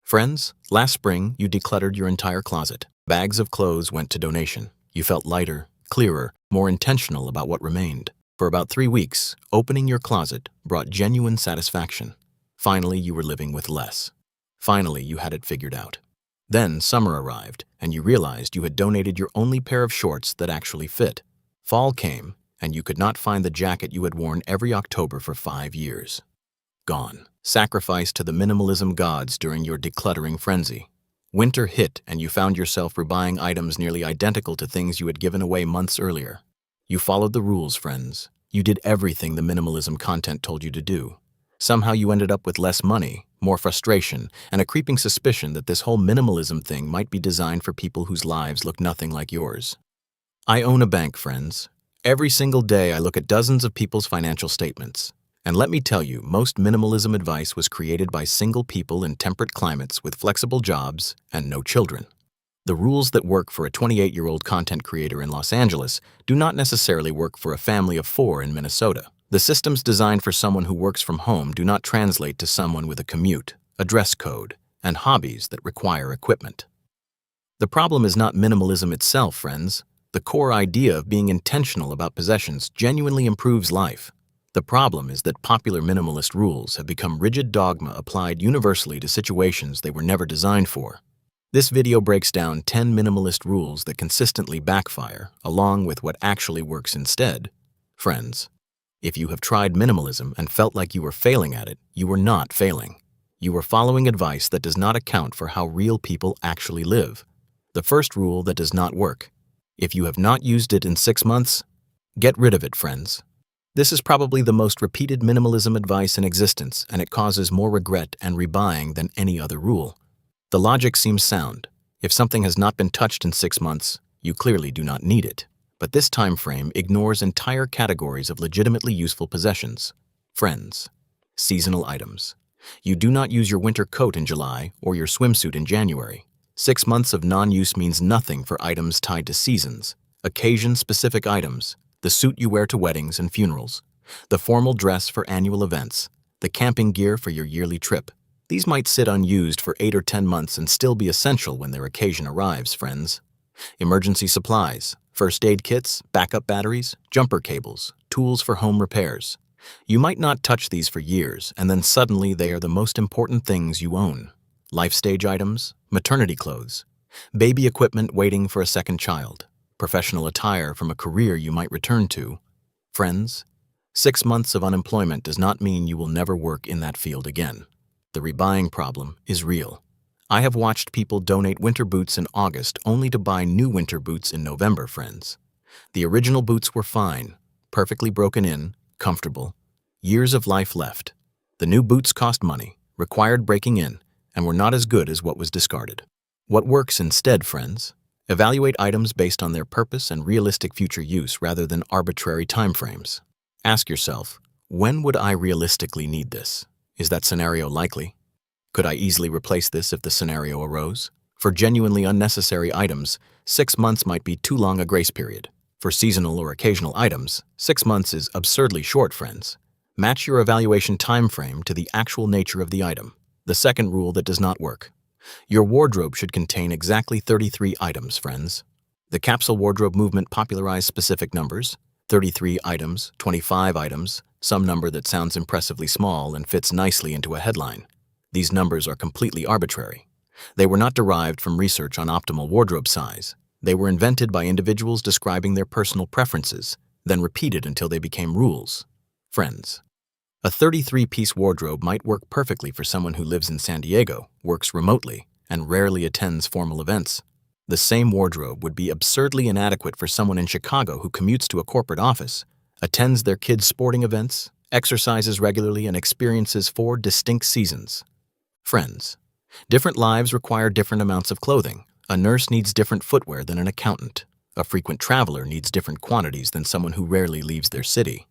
Friends, last spring you decluttered your entire closet. Bags of clothes went to donation. You felt lighter, clearer, more intentional about what remained. For about 3 weeks, opening your closet brought genuine satisfaction. Finally, you were living with less. Finally, you had it figured out. Then summer arrived, and you realized you had donated your only pair of shorts that actually fit. Fall came, and you could not find the jacket you had worn every October for 5 years. Gone. Sacrificed to the minimalism gods during your decluttering frenzy. Winter hit, and you found yourself rebuying items nearly identical to things you had given away months earlier. You followed the rules, friends. You did everything the minimalism content told you to do. Somehow you ended up with less money, more frustration, and a creeping suspicion that this whole minimalism thing might be designed for people whose lives look nothing like yours. I own a bank, friends. Every single day I look at dozens of people's financial statements. And let me tell you, most minimalism advice was created by single people in temperate climates with flexible jobs and no children. The rules that work for a 28-year-old content creator in Los Angeles do not necessarily work for a family of 4 in Minnesota. The systems designed for someone who works from home do not translate to someone with a commute, a dress code, and hobbies that require equipment. The problem is not minimalism itself, friends. The core idea of being intentional about possessions genuinely improves life. The problem is that popular minimalist rules have become rigid dogma applied universally to situations they were never designed for. This video breaks down 10 minimalist rules that consistently backfire, along with what actually works instead. Friends, if you have tried minimalism and felt like you were failing at it, you were not failing. You were following advice that does not account for how real people actually live. The first rule that does not work. If you have not used it in 6 months, get rid of it, friends. This is probably the most repeated minimalism advice in existence, and it causes more regret and rebuying than any other rule. The logic seems sound. If something has not been touched in 6 months, you clearly do not need it. But this time frame ignores entire categories of legitimately useful possessions. Friends, seasonal items. You do not use your winter coat in July or your swimsuit in January. 6 months of non-use means nothing for items tied to seasons, occasion-specific items, the suit you wear to weddings and funerals, the formal dress for annual events, the camping gear for your yearly trip. These might sit unused for 8 or 10 months and still be essential when their occasion arrives, friends. Emergency supplies, first aid kits, backup batteries, jumper cables, tools for home repairs. You might not touch these for years, and then suddenly they are the most important things you own. Life stage items, maternity clothes, baby equipment waiting for a second child, professional attire from a career you might return to. Friends, 6 months of unemployment does not mean you will never work in that field again. The rebuying problem is real. I have watched people donate winter boots in August only to buy new winter boots in November, friends. The original boots were fine, perfectly broken in, comfortable, years of life left. The new boots cost money, required breaking in, and were not as good as what was discarded. What works instead, friends? Evaluate items based on their purpose and realistic future use rather than arbitrary timeframes. Ask yourself, when would I realistically need this? Is that scenario likely? Could I easily replace this if the scenario arose? For genuinely unnecessary items, 6 months might be too long a grace period. For seasonal or occasional items, 6 months is absurdly short, friends. Match your evaluation time frame to the actual nature of the item. The second rule that does not work. Your wardrobe should contain exactly 33 items, friends. The capsule wardrobe movement popularized specific numbers, 33 items, 25 items, some number that sounds impressively small and fits nicely into a headline. These numbers are completely arbitrary. They were not derived from research on optimal wardrobe size. They were invented by individuals describing their personal preferences, then repeated until they became rules. Friends, a 33-piece wardrobe might work perfectly for someone who lives in San Diego, works remotely, and rarely attends formal events. The same wardrobe would be absurdly inadequate for someone in Chicago who commutes to a corporate office, attends their kids' sporting events, exercises regularly, and experiences 4 distinct seasons. Friends, different lives require different amounts of clothing. A nurse needs different footwear than an accountant. A frequent traveler needs different quantities than someone who rarely leaves their city.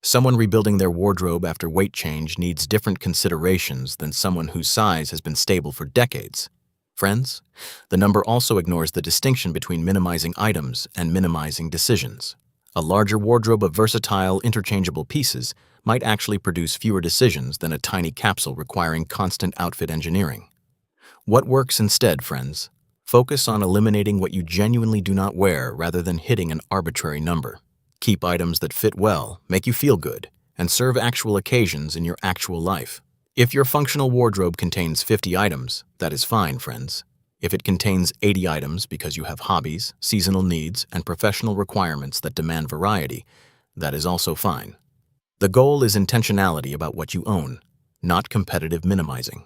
Someone rebuilding their wardrobe after weight change needs different considerations than someone whose size has been stable for decades. Friends, the number also ignores the distinction between minimizing items and minimizing decisions. A larger wardrobe of versatile, interchangeable pieces might actually produce fewer decisions than a tiny capsule requiring constant outfit engineering. What works instead, friends? Focus on eliminating what you genuinely do not wear rather than hitting an arbitrary number. Keep items that fit well, make you feel good, and serve actual occasions in your actual life. If your functional wardrobe contains 50 items, that is fine, friends. If it contains 80 items because you have hobbies, seasonal needs, and professional requirements that demand variety, that is also fine. The goal is intentionality about what you own, not competitive minimizing.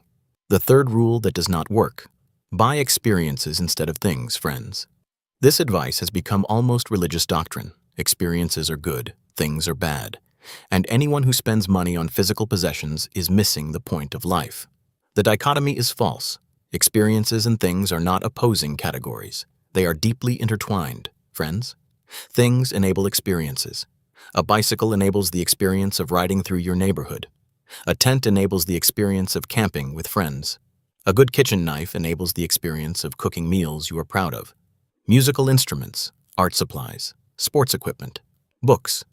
The third rule that does not work: buy experiences instead of things, friends. This advice has become almost religious doctrine. Experiences are good, things are bad, and anyone who spends money on physical possessions is missing the point of life. The dichotomy is false. Experiences and things are not opposing categories. They are deeply intertwined, friends. Things enable experiences. A bicycle enables the experience of riding through your neighborhood. A tent enables the experience of camping with friends. A good kitchen knife enables the experience of cooking meals you are proud of. Musical instruments, art supplies, sports equipment, books.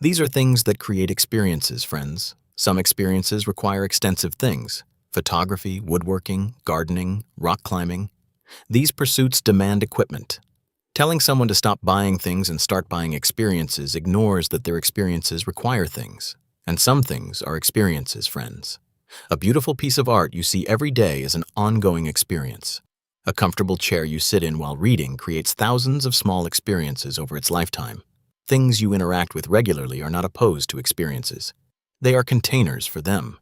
These are things that create experiences, friends. Some experiences require extensive things: photography, woodworking, gardening, rock climbing. These pursuits demand equipment. Telling someone to stop buying things and start buying experiences ignores that their experiences require things. And some things are experiences, friends. A beautiful piece of art you see every day is an ongoing experience. A comfortable chair you sit in while reading creates thousands of small experiences over its lifetime. Things you interact with regularly are not opposed to experiences. They are containers for them.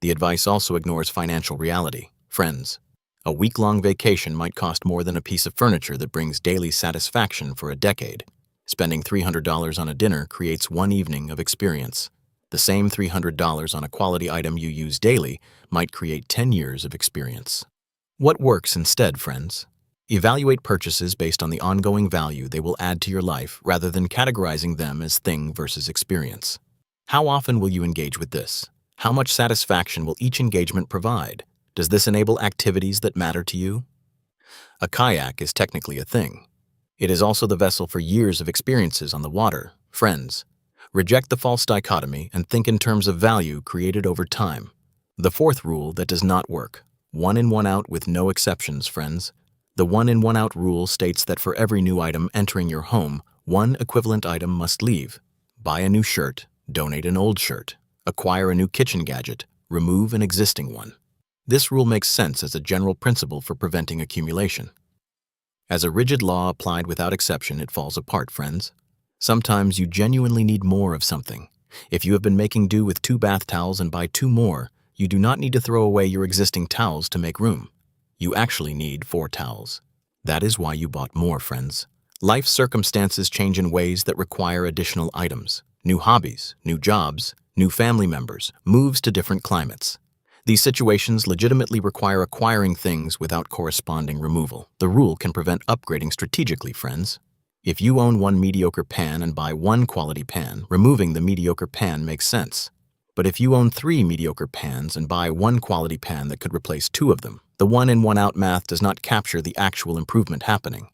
The advice also ignores financial reality. Friends, a week-long vacation might cost more than a piece of furniture that brings daily satisfaction for a decade. Spending $300 on a dinner creates one evening of experience. The same $300 on a quality item you use daily might create 10 years of experience. What works instead, friends? Evaluate purchases based on the ongoing value they will add to your life rather than categorizing them as thing versus experience. How often will you engage with this? How much satisfaction will each engagement provide? Does this enable activities that matter to you? A kayak is technically a thing. It is also the vessel for years of experiences on the water. Friends, reject the false dichotomy and think in terms of value created over time. The fourth rule that does not work: one in, one out with no exceptions, friends. The one in, one out rule states that for every new item entering your home, one equivalent item must leave. Buy a new shirt, donate an old shirt, acquire a new kitchen gadget, remove an existing one. This rule makes sense as a general principle for preventing accumulation. As a rigid law applied without exception, it falls apart, friends. Sometimes you genuinely need more of something. If you have been making do with 2 bath towels and buy 2 more, you do not need to throw away your existing towels to make room. You actually need 4 towels. That is why you bought more, friends. Life circumstances change in ways that require additional items: new hobbies, new jobs, new family members, moves to different climates. These situations legitimately require acquiring things without corresponding removal. The rule can prevent upgrading strategically, friends. If you own 1 mediocre pan and buy 1 quality pan, removing the mediocre pan makes sense. But if you own 3 mediocre pans and buy 1 quality pan that could replace 2 of them, the one in, one out math does not capture the actual improvement happening.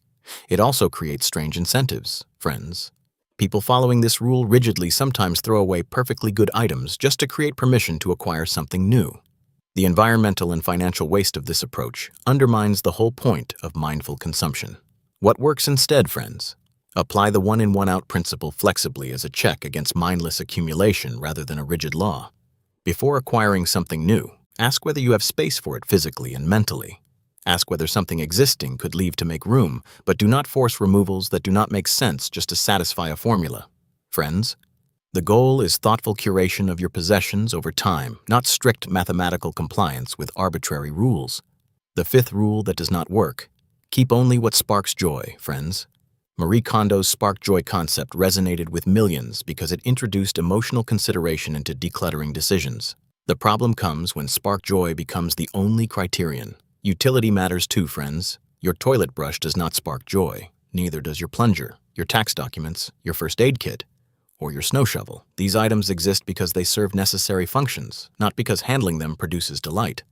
It also creates strange incentives, friends. People following this rule rigidly sometimes throw away perfectly good items just to create permission to acquire something new. The environmental and financial waste of this approach undermines the whole point of mindful consumption. What works instead, friends? Apply the one in, one out principle flexibly as a check against mindless accumulation rather than a rigid law. Before acquiring something new, ask whether you have space for it physically and mentally. Ask whether something existing could leave to make room, but do not force removals that do not make sense just to satisfy a formula. Friends, the goal is thoughtful curation of your possessions over time, not strict mathematical compliance with arbitrary rules. The fifth rule that does not work: keep only what sparks joy, friends. Marie Kondo's spark joy concept resonated with millions because it introduced emotional consideration into decluttering decisions. The problem comes when spark joy becomes the only criterion. Utility matters too, friends. Your toilet brush does not spark joy. Neither does your plunger, your tax documents, your first aid kit, or your snow shovel. These items exist because they serve necessary functions, not because handling them produces delight.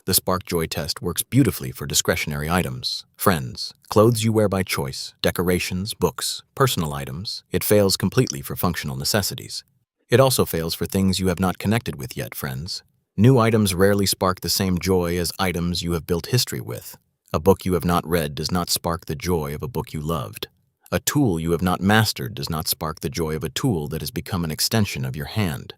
The spark joy test works beautifully for discretionary items, friends, clothes you wear by choice, decorations, books, personal items. It fails completely for functional necessities. It also fails for things you have not connected with yet, friends. New items rarely spark the same joy as items you have built history with. A book you have not read does not spark the joy of a book you loved. A tool you have not mastered does not spark the joy of a tool that has become an extension of your hand.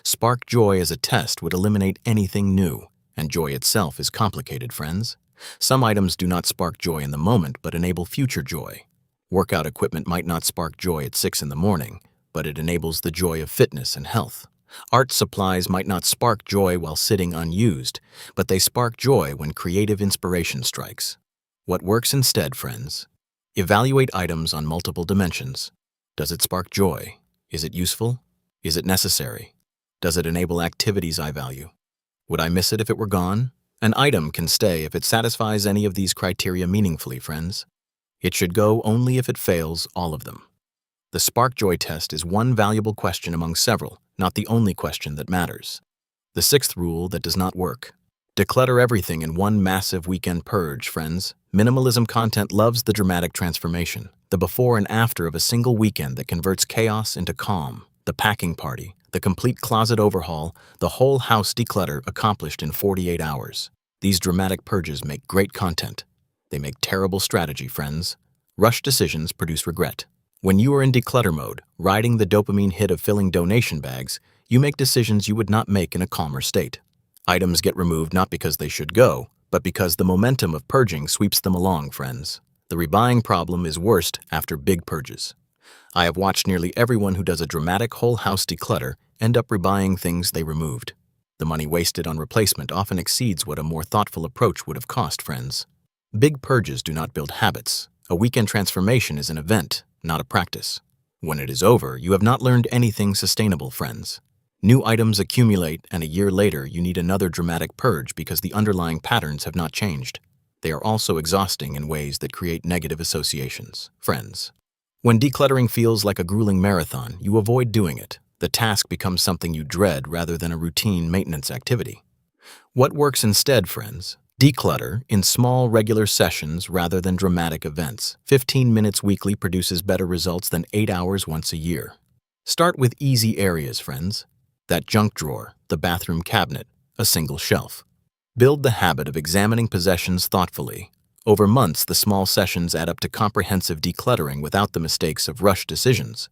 Spark joy as a test would eliminate anything new, and joy itself is complicated, friends. Some items do not spark joy in the moment but enable future joy. Workout equipment might not spark joy at 6 in the morning, but it enables the joy of fitness and health. Art supplies might not spark joy while sitting unused, but they spark joy when creative inspiration strikes. What works instead, friends? Evaluate items on multiple dimensions. Does it spark joy? Is it useful? Is it necessary? Does it enable activities I value? Would I miss it if it were gone? An item can stay if it satisfies any of these criteria meaningfully, friends. It should go only if it fails all of them. The Spark Joy test is one valuable question among several, not the only question that matters. The sixth rule that does not work. Declutter everything in one massive weekend purge, friends. Minimalism content loves the dramatic transformation, the before and after of a single weekend that converts chaos into calm, the packing party, the complete closet overhaul, the whole house declutter accomplished in 48 hours. These dramatic purges make great content. They make terrible strategy, friends. Rushed decisions produce regret. When you are in declutter mode, riding the dopamine hit of filling donation bags, you make decisions you would not make in a calmer state. Items get removed not because they should go, but because the momentum of purging sweeps them along, friends. The rebuying problem is worst after big purges. I have watched nearly everyone who does a dramatic whole house declutter end up rebuying things they removed. The money wasted on replacement often exceeds what a more thoughtful approach would have cost, friends. Big purges do not build habits. A weekend transformation is an event, not a practice. When it is over, you have not learned anything sustainable, friends. New items accumulate, and a year later you need another dramatic purge because the underlying patterns have not changed. They are also exhausting in ways that create negative associations, friends. When decluttering feels like a grueling marathon, you avoid doing it. The task becomes something you dread rather than a routine maintenance activity. What works instead, friends? Declutter in small, regular sessions rather than dramatic events. 15 minutes weekly produces better results than 8 hours once a year. Start with easy areas, friends. That junk drawer, the bathroom cabinet, a single shelf. Build the habit of examining possessions thoughtfully. Over months, the small sessions add up to comprehensive decluttering without the mistakes of rushed decisions.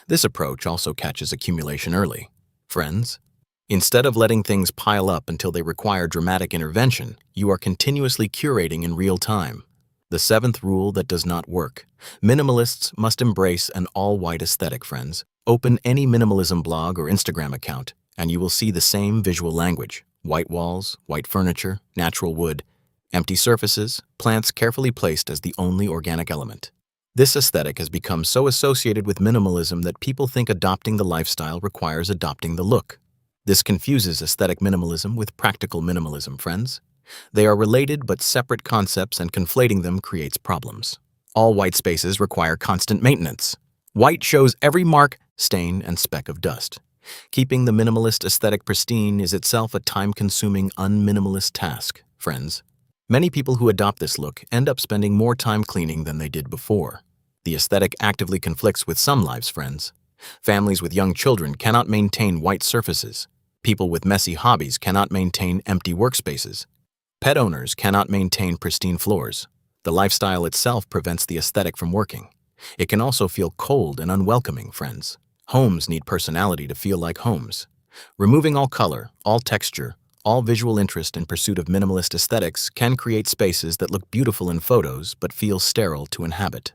This approach also catches accumulation early. Friends, instead of letting things pile up until they require dramatic intervention, you are continuously curating in real time. The seventh rule that does not work. Minimalists must embrace an all-white aesthetic, friends. Open any minimalism blog or Instagram account, and you will see the same visual language. White walls, white furniture, natural wood, empty surfaces, plants carefully placed as the only organic element. This aesthetic has become so associated with minimalism that people think adopting the lifestyle requires adopting the look. This confuses aesthetic minimalism with practical minimalism, friends. They are related but separate concepts, and conflating them creates problems. All white spaces require constant maintenance. White shows every mark, stain, and speck of dust. Keeping the minimalist aesthetic pristine is itself a time-consuming, unminimalist task, friends. Many people who adopt this look end up spending more time cleaning than they did before. The aesthetic actively conflicts with some lives, friends. Families with young children cannot maintain white surfaces. People with messy hobbies cannot maintain empty workspaces. Pet owners cannot maintain pristine floors. The lifestyle itself prevents the aesthetic from working. It can also feel cold and unwelcoming, friends. Homes need personality to feel like homes. Removing all color, all texture, all visual interest in pursuit of minimalist aesthetics can create spaces that look beautiful in photos but feel sterile to inhabit.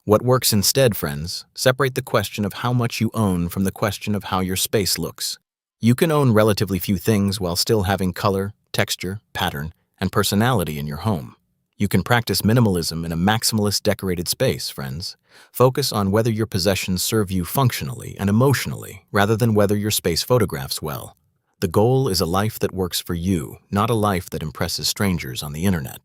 What works instead, friends? Separate the question of how much you own from the question of how your space looks. You can own relatively few things while still having color, texture, pattern, and personality in your home. You can practice minimalism in a maximalist decorated space, friends. Focus on whether your possessions serve you functionally and emotionally, rather than whether your space photographs well. The goal is a life that works for you, not a life that impresses strangers on the internet.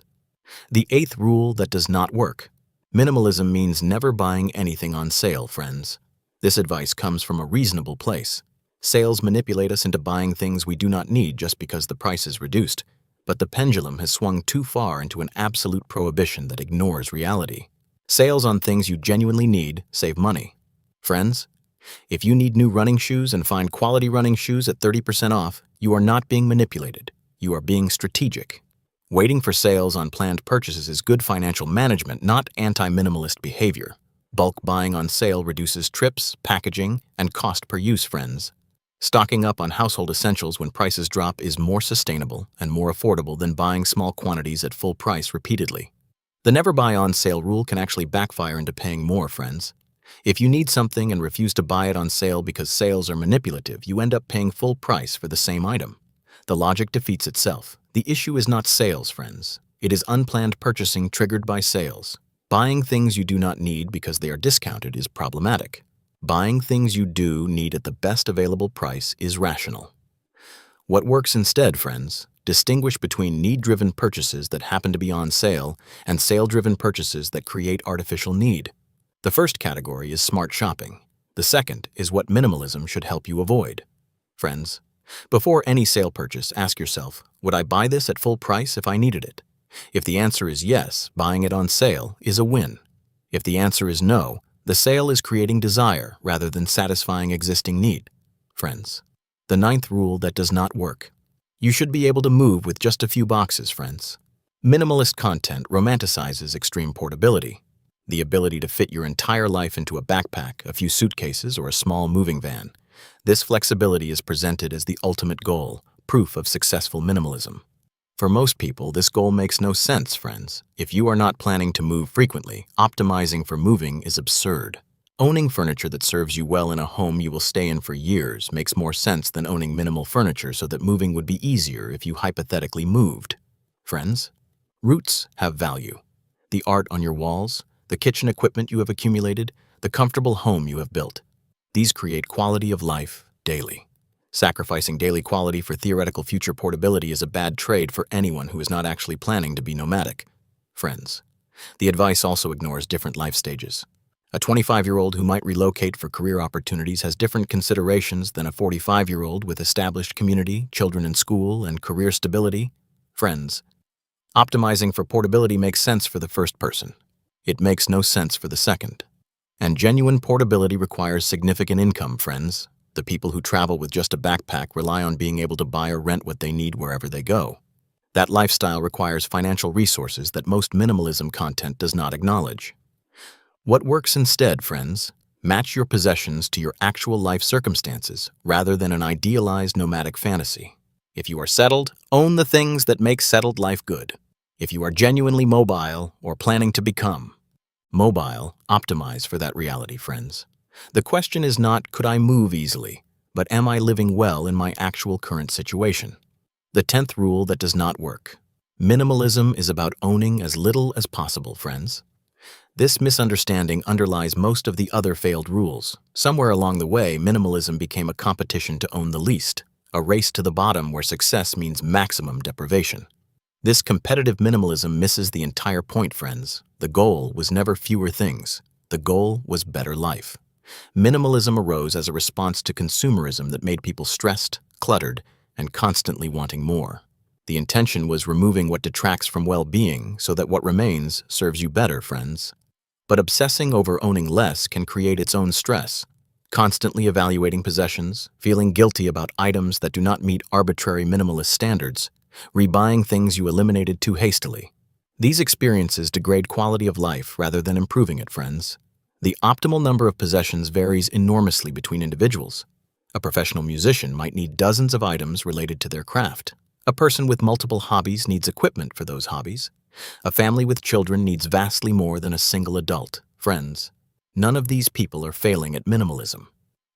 The eighth rule that does not work. Minimalism means never buying anything on sale, friends. This advice comes from a reasonable place. Sales manipulate us into buying things we do not need just because the price is reduced. But the pendulum has swung too far into an absolute prohibition that ignores reality. Sales on things you genuinely need save money. Friends, If you need new running shoes and find quality running shoes at 30% off, you are not being manipulated. You are being strategic. Waiting for sales on planned purchases is good financial management, not anti-minimalist behavior. Bulk buying on sale reduces trips, packaging, and cost per use, friends. Stocking up on household essentials when prices drop is more sustainable and more affordable than buying small quantities at full price repeatedly. The never buy on sale rule can actually backfire into paying more, friends. If you need something and refuse to buy it on sale because sales are manipulative, you end up paying full price for the same item. The logic defeats itself. The issue is not sales, friends. It is unplanned purchasing triggered by sales. Buying things you do not need because they are discounted is problematic. Buying things you do need at the best available price is rational. What works instead, friends? Distinguish between need-driven purchases that happen to be on sale and sale-driven purchases that create artificial need. The first category is smart shopping. The second is what minimalism should help you avoid. Friends, before any sale purchase, ask yourself, would I buy this at full price if I needed it? If the answer is yes, buying it on sale is a win. If the answer is no, the sale is creating desire rather than satisfying existing need. Friends, the ninth rule that does not work. You should be able to move with just a few boxes, friends. Minimalist content romanticizes extreme portability. The ability to fit your entire life into a backpack, a few suitcases, or a small moving van. This flexibility is presented as the ultimate goal, proof of successful minimalism. For most people, this goal makes no sense, friends. If you are not planning to move frequently, optimizing for moving is absurd. Owning furniture that serves you well in a home you will stay in for years makes more sense than owning minimal furniture so that moving would be easier if you hypothetically moved. Friends, roots have value. The art on your walls, the kitchen equipment you have accumulated, the comfortable home you have built. These create quality of life daily. Sacrificing daily quality for theoretical future portability is a bad trade for anyone who is not actually planning to be nomadic. Friends, the advice also ignores different life stages. A 25-year-old who might relocate for career opportunities has different considerations than a 45-year-old with established community, children in school, and career stability. Friends, optimizing for portability makes sense for the first person. It makes no sense for the second. And genuine portability requires significant income, friends. The people who travel with just a backpack rely on being able to buy or rent what they need wherever they go. That lifestyle requires financial resources that most minimalism content does not acknowledge. What works instead, friends? Match your possessions to your actual life circumstances rather than an idealized nomadic fantasy. If you are settled, own the things that make settled life good. If you are genuinely mobile or planning to become mobile, optimize for that reality, friends. The question is not, could I move easily, but am I living well in my actual current situation? The 10th rule that does not work. Minimalism is about owning as little as possible, friends. This misunderstanding underlies most of the other failed rules. Somewhere along the way, minimalism became a competition to own the least, a race to the bottom where success means maximum deprivation. This competitive minimalism misses the entire point, friends. The goal was never fewer things. The goal was better life. Minimalism arose as a response to consumerism that made people stressed, cluttered, and constantly wanting more. The intention was removing what detracts from well-being so that what remains serves you better, friends. But obsessing over owning less can create its own stress. Constantly evaluating possessions, feeling guilty about items that do not meet arbitrary minimalist standards, rebuying things you eliminated too hastily. These experiences degrade quality of life rather than improving it, friends. The optimal number of possessions varies enormously between individuals. A professional musician might need dozens of items related to their craft. A person with multiple hobbies needs equipment for those hobbies. A family with children needs vastly more than a single adult. Friends, none of these people are failing at minimalism.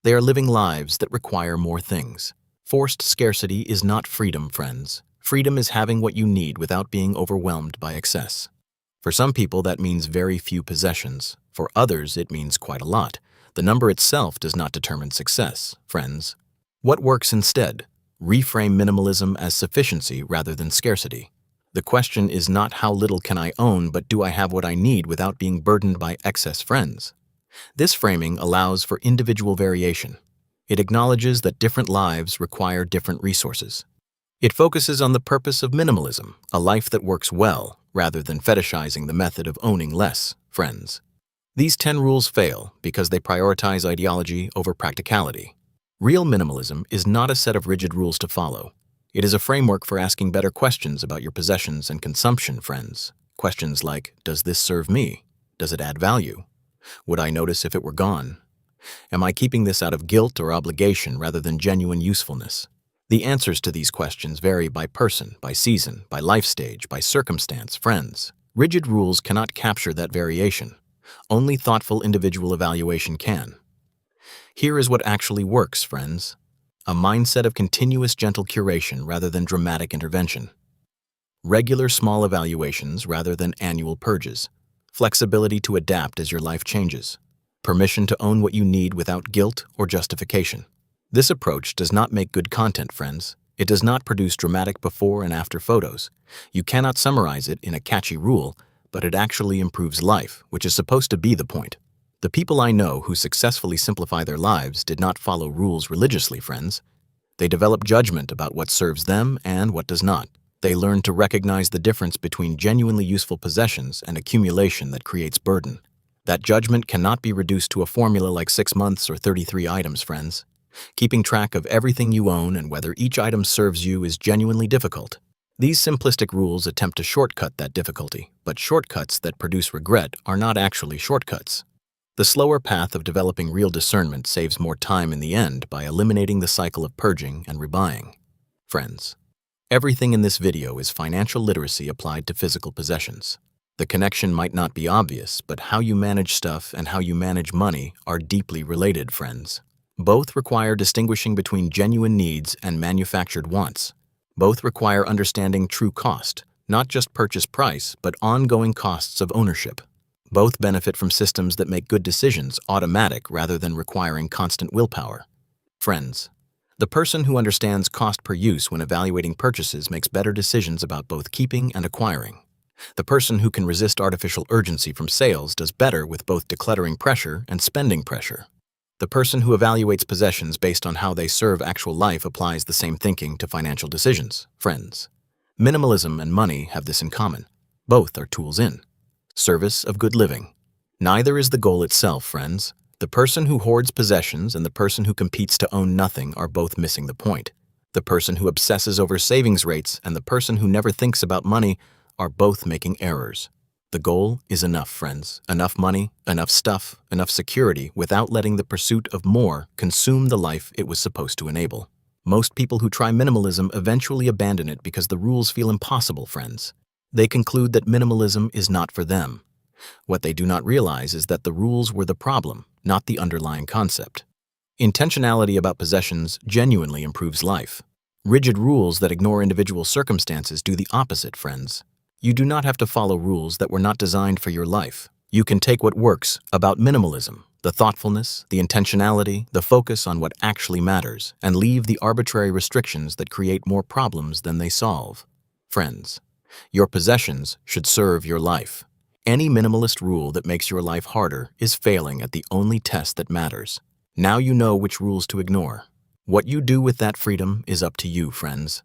They are living lives that require more things. Forced scarcity is not freedom, friends. Freedom is having what you need without being overwhelmed by excess. For some people, that means very few possessions. For others, it means quite a lot. The number itself does not determine success, friends. What works instead? Reframe minimalism as sufficiency rather than scarcity. The question is not how little can I own, but do I have what I need without being burdened by excess, friends? This framing allows for individual variation. It acknowledges that different lives require different resources. It focuses on the purpose of minimalism, a life that works well, rather than fetishizing the method of owning less, friends. These 10 rules fail because they prioritize ideology over practicality. Real minimalism is not a set of rigid rules to follow. It is a framework for asking better questions about your possessions and consumption, friends. Questions like, does this serve me? Does it add value? Would I notice if it were gone? Am I keeping this out of guilt or obligation rather than genuine usefulness? The answers to these questions vary by person, by season, by life stage, by circumstance, friends. Rigid rules cannot capture that variation. Only thoughtful individual evaluation can. Here is what actually works, friends. A mindset of continuous gentle curation rather than dramatic intervention. Regular small evaluations rather than annual purges. Flexibility to adapt as your life changes. Permission to own what you need without guilt or justification. This approach does not make good content, friends. It does not produce dramatic before and after photos. You cannot summarize it in a catchy rule, but it actually improves life, which is supposed to be the point. The people I know who successfully simplify their lives did not follow rules religiously, friends. They develop judgment about what serves them and what does not. They learn to recognize the difference between genuinely useful possessions and accumulation that creates burden. That judgment cannot be reduced to a formula like 6 months or 33 items, friends. Keeping track of everything you own and whether each item serves you is genuinely difficult. These simplistic rules attempt to shortcut that difficulty, but shortcuts that produce regret are not actually shortcuts. The slower path of developing real discernment saves more time in the end by eliminating the cycle of purging and rebuying. Friends, everything in this video is financial literacy applied to physical possessions. The connection might not be obvious, but how you manage stuff and how you manage money are deeply related, friends. Both require distinguishing between genuine needs and manufactured wants. Both require understanding true cost, not just purchase price, but ongoing costs of ownership. Both benefit from systems that make good decisions automatic rather than requiring constant willpower. Friends, the person who understands cost per use when evaluating purchases makes better decisions about both keeping and acquiring. The person who can resist artificial urgency from sales does better with both decluttering pressure and spending pressure. The person who evaluates possessions based on how they serve actual life applies the same thinking to financial decisions. Friends, minimalism and money have this in common. Both are tools in service of good living. Neither is the goal itself, friends. The person who hoards possessions and the person who competes to own nothing are both missing the point. The person who obsesses over savings rates and the person who never thinks about money are both making errors. The goal is enough, friends. Enough money, enough stuff, enough security without letting the pursuit of more consume the life it was supposed to enable. Most people who try minimalism eventually abandon it because the rules feel impossible, friends. They conclude that minimalism is not for them. What they do not realize is that the rules were the problem, not the underlying concept. Intentionality about possessions genuinely improves life. Rigid rules that ignore individual circumstances do the opposite, friends. You do not have to follow rules that were not designed for your life. You can take what works about minimalism, the thoughtfulness, the intentionality, the focus on what actually matters, and leave the arbitrary restrictions that create more problems than they solve. Friends, your possessions should serve your life. Any minimalist rule that makes your life harder is failing at the only test that matters. Now you know which rules to ignore. What you do with that freedom is up to you, friends.